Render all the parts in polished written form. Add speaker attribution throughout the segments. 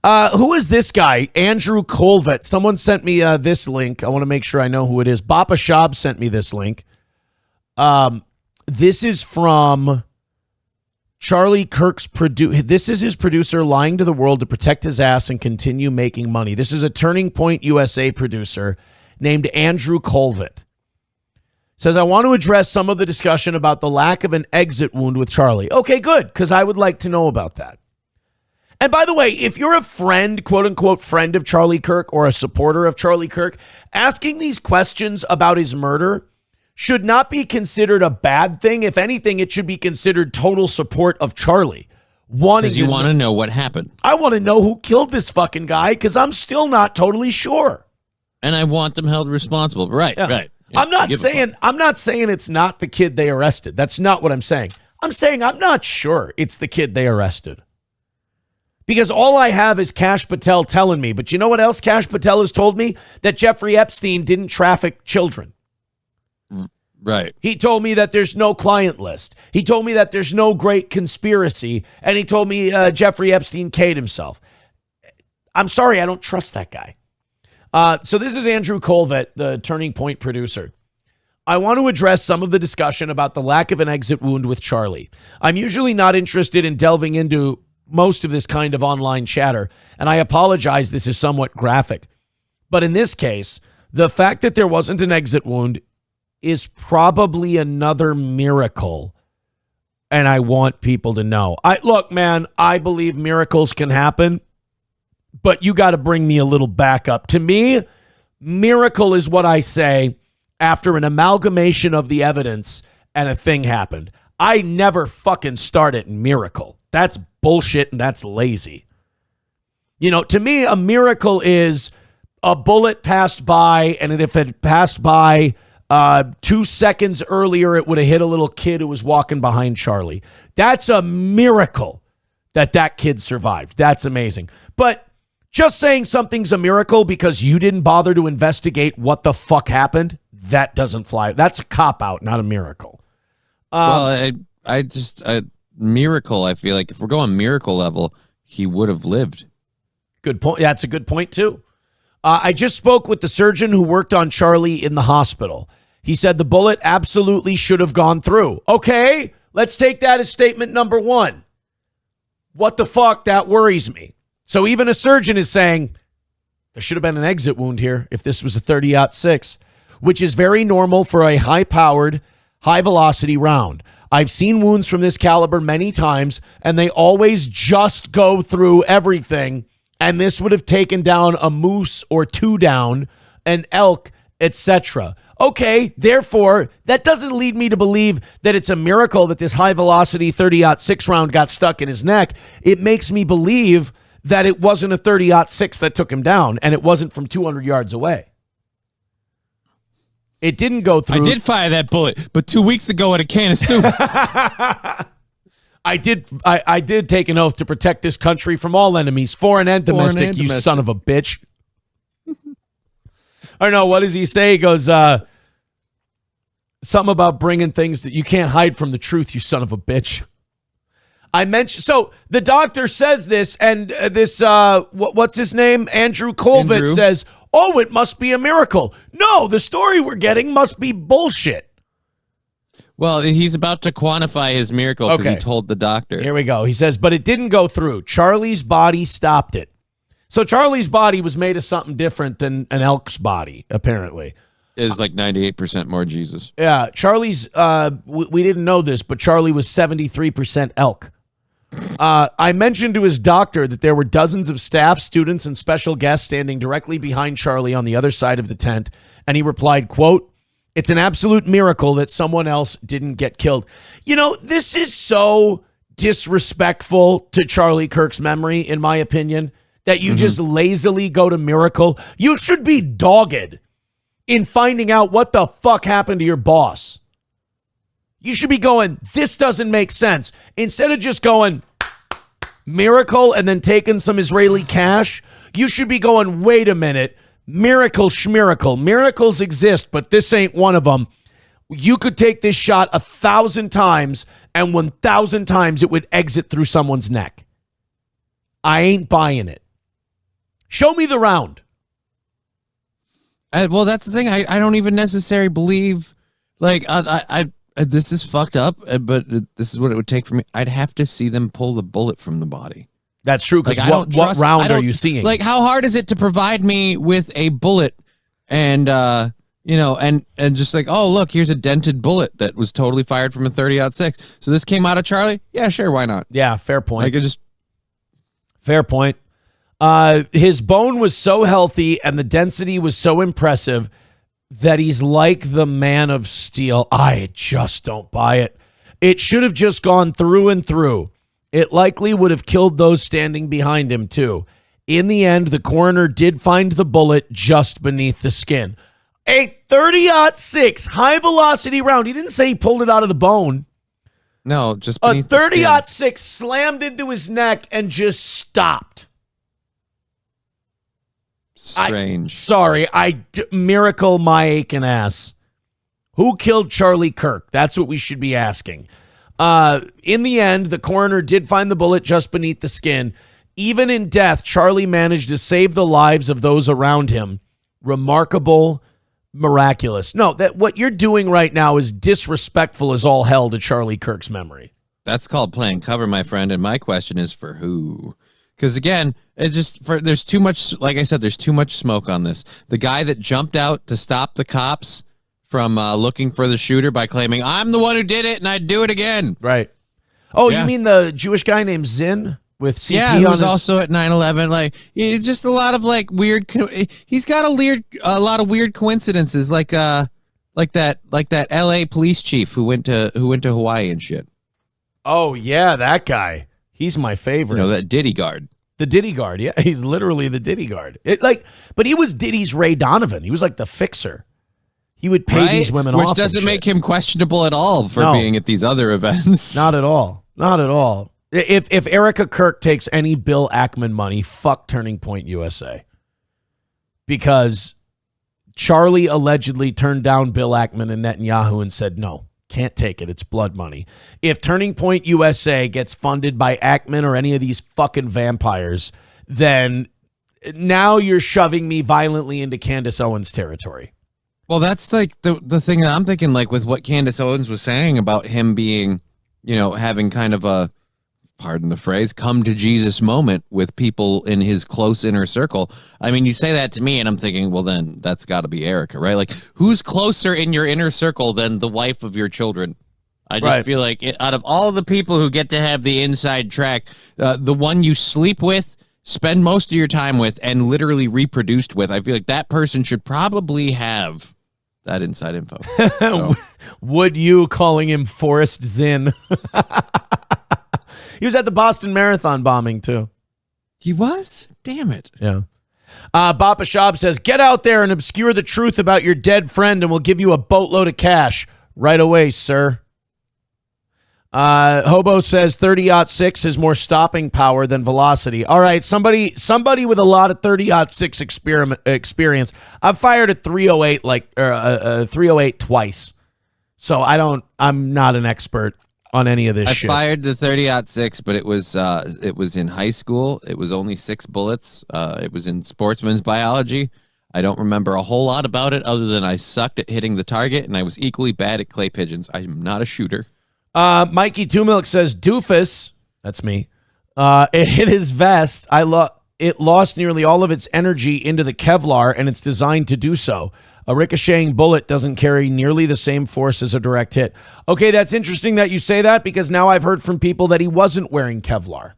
Speaker 1: Who is this guy? Andrew Colvett. Someone sent me this link. I want to make sure I know who it is. Bapa Shab sent me this link. This is from Charlie Kirk's This is his producer lying to the world to protect his ass and continue making money. This is a Turning Point USA producer named Andrew Colvett. Says, I want to address some of the discussion about the lack of an exit wound with Charlie. Okay, good, because I would like to know about that. And by the way, if you're a friend, quote unquote, friend of Charlie Kirk or a supporter of Charlie Kirk, asking these questions about his murder should not be considered a bad thing. If anything, it should be considered total support of Charlie.
Speaker 2: Because you want to know what happened.
Speaker 1: I want to know who killed this fucking guy because I'm still not totally sure.
Speaker 2: And I want them held responsible. Right,
Speaker 1: yeah.
Speaker 2: right. Yeah,
Speaker 1: I'm not saying it's not the kid they arrested. That's not what I'm saying. I'm saying I'm not sure it's the kid they arrested. Because all I have is Kash Patel telling me. But you know what else Kash Patel has told me? That Jeffrey Epstein didn't traffic children.
Speaker 2: Right.
Speaker 1: He told me that there's no client list. He told me that there's no great conspiracy. And he told me Jeffrey Epstein K'd himself. I'm sorry, I don't trust that guy. So this is Andrew Colvett, the Turning Point producer. I want to address some of the discussion about the lack of an exit wound with Charlie. I'm usually not interested in delving into most of this kind of online chatter, and I apologize this is somewhat graphic. But in this case, the fact that there wasn't an exit wound is probably another miracle, and I want people to know. Look, man, I believe miracles can happen, but you got to bring me a little backup. To me, miracle is what I say after an amalgamation of the evidence and a thing happened. I never fucking start at miracle. That's bullshit and that's lazy. You know, to me, a miracle is a bullet passed by, and if it passed by 2 seconds earlier, it would have hit a little kid who was walking behind Charlie. That's a miracle that kid survived. That's amazing. But just saying something's a miracle because you didn't bother to investigate what the fuck happened, that doesn't fly. That's a cop-out, not a miracle.
Speaker 2: Well, miracle, I feel like if we're going miracle level, he would have lived.
Speaker 1: Good point. That's a good point, too. I just spoke with the surgeon who worked on Charlie in the hospital. He said the bullet absolutely should have gone through. Okay, let's take that as statement number one. What the fuck? That worries me. So even a surgeon is saying there should have been an exit wound here if this was a 30-06, which is very normal for a high-powered, high-velocity round. I've seen wounds from this caliber many times, and they always just go through everything, and this would have taken down a moose or two down, an elk, etc. Okay, therefore, that doesn't lead me to believe that it's a miracle that this high-velocity 30-06 round got stuck in his neck. It makes me believe that it wasn't a 30-06 that took him down, and it wasn't from 200 yards away. It didn't go through.
Speaker 2: I did fire that bullet, but 2 weeks ago at a can of soup.
Speaker 1: I did take an oath to protect this country from all enemies, foreign and domestic, you son of a bitch. I don't know, what does he say? He goes, something about bringing things that you can't hide from the truth, you son of a bitch. I mentioned, so the doctor says this, and this, what's his name? Andrew Colvett says, oh, it must be a miracle. No, the story we're getting must be bullshit.
Speaker 2: Well, he's about to quantify his miracle because he told the doctor.
Speaker 1: Here we go. He says, but it didn't go through. Charlie's body stopped it. So Charlie's body was made of something different than an elk's body, apparently.
Speaker 2: Is like 98% more Jesus.
Speaker 1: Yeah, Charlie's, we didn't know this, but Charlie was 73% elk. I mentioned to his doctor that there were dozens of staff, students, and special guests standing directly behind Charlie on the other side of the tent, and he replied, quote, it's an absolute miracle that someone else didn't get killed. You know, this is so disrespectful to Charlie Kirk's memory, in my opinion, that you just lazily go to miracle. You should be dogged in finding out what the fuck happened to your boss. You should be going, this doesn't make sense. Instead of just going, miracle, and then taking some Israeli cash, you should be going, wait a minute, miracle schmiracle. Miracles exist, but this ain't one of them. You could take this shot 1,000 times, and 1,000 times it would exit through someone's neck. I ain't buying it. Show me the round.
Speaker 2: Well, that's the thing. I don't even necessarily believe, like, I this is fucked up, but this is what it would take for me. I'd have to see them pull the bullet from the body.
Speaker 1: That's true, because what round are you seeing?
Speaker 2: Like, how hard is it to provide me with a bullet and, and just like, oh, look, here's a dented bullet that was totally fired from a 30-06. So this came out of Charlie? Yeah, sure, why not?
Speaker 1: Yeah, fair point.
Speaker 2: Like,
Speaker 1: fair point. His bone was so healthy and the density was so impressive that he's like the Man of Steel. I just don't buy it. It should have just gone through and through. It likely would have killed those standing behind him, too. In the end, the coroner did find the bullet just beneath the skin. A 30-06 high-velocity round. He didn't say he pulled it out of the bone.
Speaker 2: No, just beneath
Speaker 1: the skin. A 30-06 slammed into his neck and just stopped.
Speaker 2: Strange.
Speaker 1: Miracle my aching ass. Who killed Charlie Kirk? That's what we should be asking. In the end, the coroner did find the bullet just beneath the skin. Even in death, Charlie managed to save the lives of those around him. Remarkable, miraculous. No, that what you're doing right now is disrespectful as all hell to Charlie Kirk's memory.
Speaker 2: That's called playing cover, my friend. And my question is for who? Because again, there's too much. Like I said, there's too much smoke on this. The guy that jumped out to stop the cops from looking for the shooter by claiming, I'm the one who did it and I'd do it again.
Speaker 1: Right. Oh, yeah. You mean the Jewish guy named Zinn with CP?
Speaker 2: Yeah, he was also at 9/11. Like, it's just a lot of like weird. He's got a lot of weird coincidences, like that L.A. police chief who went to Hawaii and shit.
Speaker 1: Oh yeah, that guy. He's my favorite.
Speaker 2: That Diddy guard.
Speaker 1: The Diddy guard. Yeah, he's literally the Diddy guard. But he was Diddy's Ray Donovan. He was like the fixer. He would pay these women off.
Speaker 2: Which doesn't make him questionable at all for being at these other events.
Speaker 1: Not at all. Not at all. If Erica Kirk takes any Bill Ackman money, fuck Turning Point USA. Because Charlie allegedly turned down Bill Ackman and Netanyahu and said, no, can't take it. It's blood money. If Turning Point USA gets funded by Ackman or any of these fucking vampires, then now you're shoving me violently into Candace Owens territory.
Speaker 2: Well, that's like the thing that I'm thinking, like with what Candace Owens was saying about him being, having kind of a, pardon the phrase, come to Jesus moment with people in his close inner circle. I mean, you say that to me and I'm thinking, well, then that's got to be Erica, right? Like, who's closer in your inner circle than the wife of your children? I just feel like out of all the people who get to have the inside track, the one you sleep with, spend most of your time with, and literally reproduced with, I feel like that person should probably have that inside info. So.
Speaker 1: Would you calling him Forrest Zinn? He was at the Boston Marathon bombing, too.
Speaker 2: He was? Damn it.
Speaker 1: Yeah. Bapa Shab says, get out there and obscure the truth about your dead friend and we'll give you a boatload of cash right away, sir. Hobo says 30-06 has more stopping power than velocity. All right, somebody with a lot of 30-06 experience. I've fired a 308 308 twice. So I'm not an expert on any of this shit.
Speaker 2: I fired the 30-06, but it was in high school. It was only 6 bullets. It was in sportsman's biology. I don't remember a whole lot about it other than I sucked at hitting the target and I was equally bad at clay pigeons. I'm not a shooter.
Speaker 1: Mikey Two Milk says, doofus, that's me, it hit his vest. It lost nearly all of its energy into the Kevlar, and it's designed to do so. A ricocheting bullet doesn't carry nearly the same force as a direct hit. Okay, that's interesting that you say that, because now I've heard from people that he wasn't wearing Kevlar.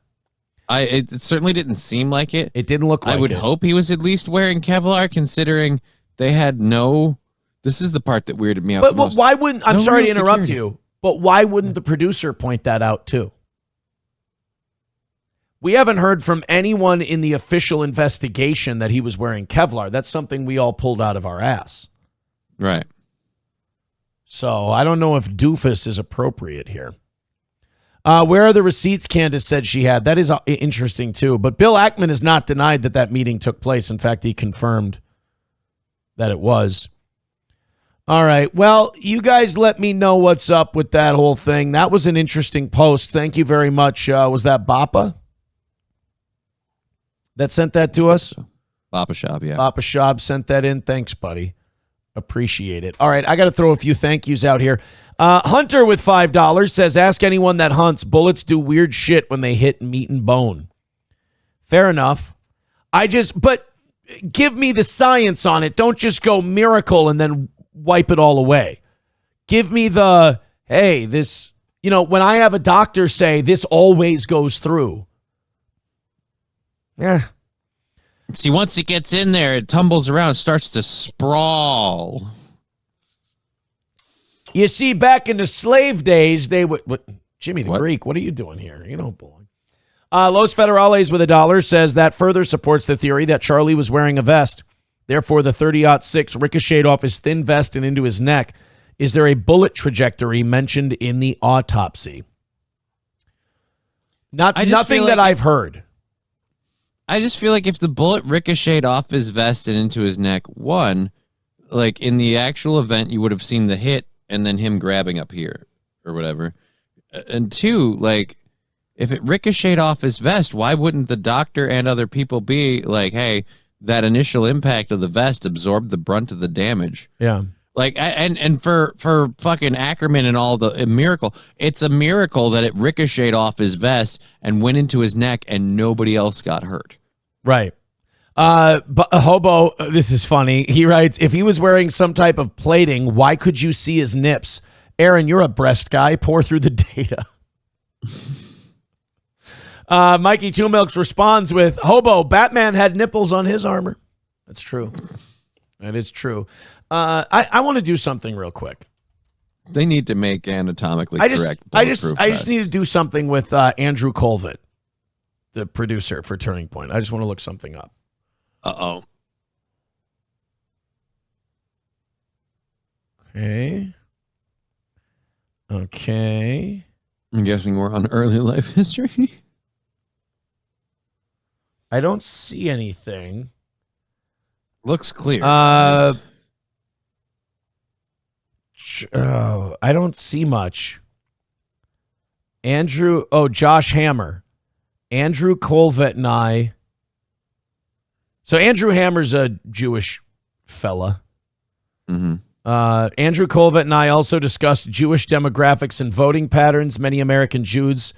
Speaker 2: It certainly didn't seem like it.
Speaker 1: It didn't look like it.
Speaker 2: I would hope he was at least wearing Kevlar, considering they had no... This is the part that weirded me out the most.
Speaker 1: But why wouldn't... I'm sorry to interrupt you. But why wouldn't the producer point that out too? We haven't heard from anyone in the official investigation that he was wearing Kevlar. That's something we all pulled out of our ass.
Speaker 2: Right.
Speaker 1: So I don't know if doofus is appropriate here. Where are the receipts Candace said she had? That is interesting too. But Bill Ackman has not denied that meeting took place. In fact, he confirmed that it was. All right. Well, you guys let me know what's up with that whole thing. That was an interesting post. Thank you very much. Was that Bapa that sent that to us?
Speaker 2: Papa Shop, yeah.
Speaker 1: Papa Shab sent that in. Thanks, buddy. Appreciate it. All right, I got to throw a few thank yous out here. Hunter with $5 says, ask anyone that hunts. Bullets do weird shit when they hit meat and bone. Fair enough. But give me the science on it. Don't just go miracle and then wipe it all away. Give me hey, this, when I have a doctor say this always goes through. Yeah.
Speaker 2: See, once it gets in there, it tumbles around, starts to sprawl.
Speaker 1: You see, back in the slave days, they would. Jimmy the Greek, what are you doing here? You don't belong. Los Federales with $1 says that further supports the theory that Charlie was wearing a vest. Therefore, the 30-06 ricocheted off his thin vest and into his neck. Is there a bullet trajectory mentioned in the autopsy? Nothing that I've heard.
Speaker 2: I just feel like if the bullet ricocheted off his vest and into his neck, one, like in the actual event, you would have seen the hit and then him grabbing up here or whatever. And two, like, if it ricocheted off his vest, why wouldn't the doctor and other people be like, hey, that initial impact of the vest absorbed the brunt of the damage?
Speaker 1: Yeah.
Speaker 2: Like, and for fucking Ackerman and all the miracle, it's a miracle that it ricocheted off his vest and went into his neck and nobody else got hurt.
Speaker 1: Right. But a hobo, this is funny. He writes, if he was wearing some type of plating, why could you see his nips? Aaron, you're a breast guy. Pour through the data. Mikey Two Milks responds with, hobo, Batman had nipples on his armor. That's true. That is true. I want to do something real quick.
Speaker 2: They need to make anatomically correct.
Speaker 1: I just need to do something with Andrew Colvett, the producer for Turning Point. I just want to look something up.
Speaker 2: Uh-oh.
Speaker 1: Okay.
Speaker 2: I'm guessing we're on early life history.
Speaker 1: I don't see anything.
Speaker 2: Looks clear.
Speaker 1: I don't see much. Josh Hammer. Andrew Colvett and I. So Andrew Hammer's a Jewish fella.
Speaker 2: Mm-hmm.
Speaker 1: Andrew Colvett and I also discussed Jewish demographics and voting patterns. Many American Jews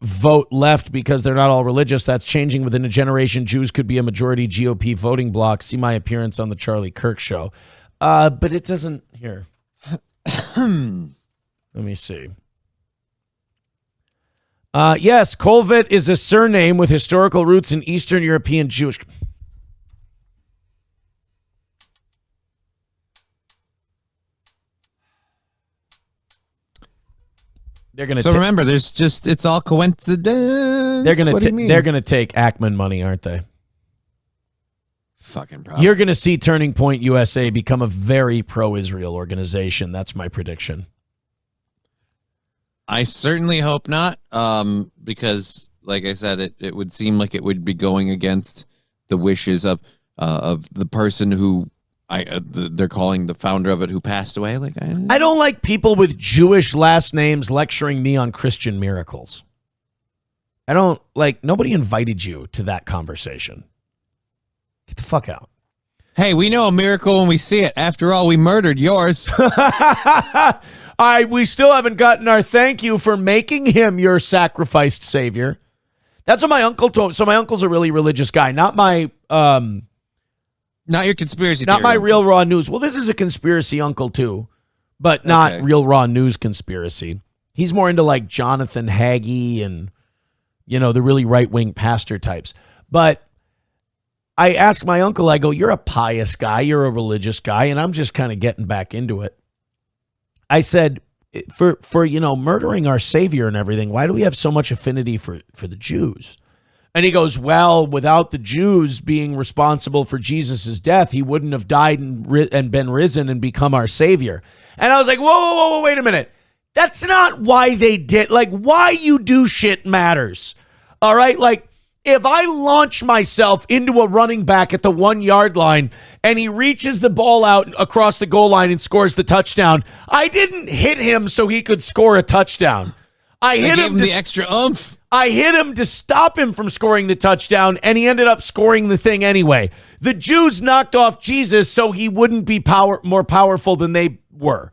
Speaker 1: vote left because they're not all religious. That's changing within a generation. Jews could be a majority GOP voting bloc. See my appearance on the Charlie Kirk show. But it doesn't here. Let me see. Yes, Colvett is a surname with historical roots in Eastern European Jewish.
Speaker 2: Remember, it's all coincidence.
Speaker 1: They're gonna take Ackman money, aren't they?
Speaker 2: Fucking problem.
Speaker 1: You're gonna see Turning Point USA become a very pro-Israel organization. That's my prediction.
Speaker 2: I certainly hope not, because, like I said, it would seem like it would be going against the wishes of the person who they're calling the founder of it who passed away.
Speaker 1: I don't like people with Jewish last names lecturing me on Christian miracles. I don't like. Nobody invited you to that conversation. Get the fuck out.
Speaker 2: Hey, we know a miracle when we see it. After all, we murdered yours.
Speaker 1: We still haven't gotten our thank you for making him your sacrificed savior. That's what my uncle told me. So my uncle's a really religious guy, not my
Speaker 2: not your conspiracy
Speaker 1: not
Speaker 2: theory
Speaker 1: my
Speaker 2: uncle.
Speaker 1: Real Raw News. Well, this is a conspiracy uncle too, but not Real Raw News conspiracy. He's more into like Jonathan Hagee and, the really right-wing pastor types. But I asked my uncle, I go, you're a pious guy, you're a religious guy, and I'm just kind of getting back into it. I said, for murdering our Savior and everything, why do we have so much affinity for the Jews? And he goes, well, without the Jews being responsible for Jesus' death, he wouldn't have died and been risen and become our Savior. And I was like, whoa, wait a minute. That's not why they did. Like, why you do shit matters. All right? Like, if I launch myself into a running back at the 1 yard line and he reaches the ball out across the goal line and scores the touchdown, I didn't hit him so he could score a touchdown. I hit
Speaker 2: gave
Speaker 1: him
Speaker 2: him the extra oomph.
Speaker 1: I hit him to stop him from scoring the touchdown, and he ended up scoring the thing anyway. The Jews knocked off Jesus so he wouldn't be more powerful than they were.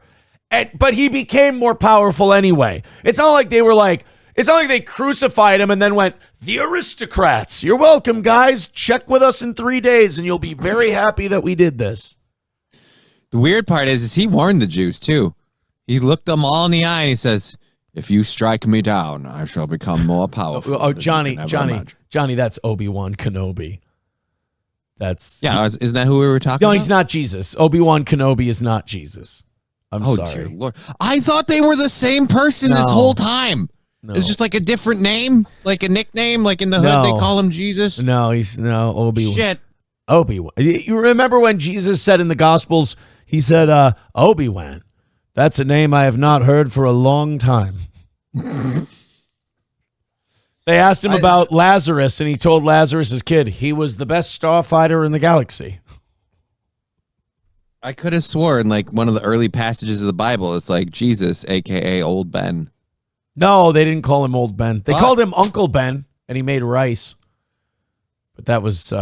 Speaker 1: But he became more powerful anyway. It's not like they crucified him and then went, the aristocrats. You're welcome, guys. Check with us in 3 days, and you'll be very happy that we did this.
Speaker 2: The weird part is he warned the Jews, too. He looked them all in the eye, and he says, if you strike me down, I shall become more powerful.
Speaker 1: Oh, Johnny, that's Obi-Wan Kenobi.
Speaker 2: Isn't that who we were talking about?
Speaker 1: No, he's not Jesus. Obi-Wan Kenobi is not Jesus. I'm sorry.
Speaker 2: Dear Lord. I thought they were the same person this whole time. No. It's just like a different name, like a nickname, like in the hood they call him Jesus.
Speaker 1: No, he's Obi-Wan.
Speaker 2: Shit.
Speaker 1: Obi-Wan. You remember when Jesus said in the Gospels, he said, Obi-Wan. That's a name I have not heard for a long time. They asked him about Lazarus, and he told Lazarus' kid he was the best starfighter in the galaxy.
Speaker 2: I could have sworn, like, one of the early passages of the Bible, it's like Jesus, a.k.a. Old Ben.
Speaker 1: No, they didn't call him Old Ben. They called him Uncle Ben, and he made rice. But that was...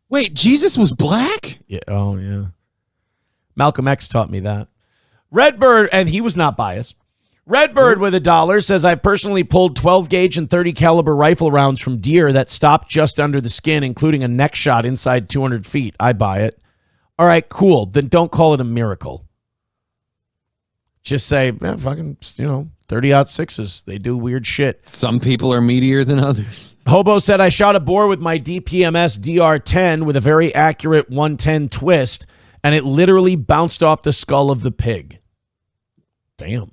Speaker 2: Wait, Jesus was black?
Speaker 1: Yeah. Oh, yeah. Malcolm X taught me that. Redbird, and he was not biased. Redbird with $1 says, I've personally pulled 12 gauge and 30 caliber rifle rounds from deer that stopped just under the skin, including a neck shot inside 200 feet. I buy it. All right, cool. Then don't call it a miracle. Just say, fucking, 30-06s. They do weird shit.
Speaker 2: Some people are meatier than others.
Speaker 1: Hobo said, I shot a boar with my DPMS DR10 with a very accurate 110 twist, and it literally bounced off the skull of the pig. Damn.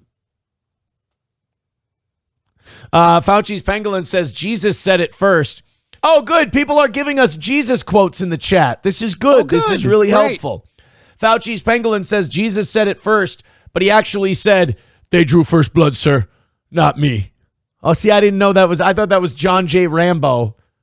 Speaker 1: Fauci's Pangolin says, Jesus said it first. Oh, good. People are giving us Jesus quotes in the chat. This is good. This is really helpful. Fauci's Pangolin says, Jesus said it first, but he actually said, they drew first blood, sir, not me. Oh, see, I didn't know that was, I thought that was John J. Rambo.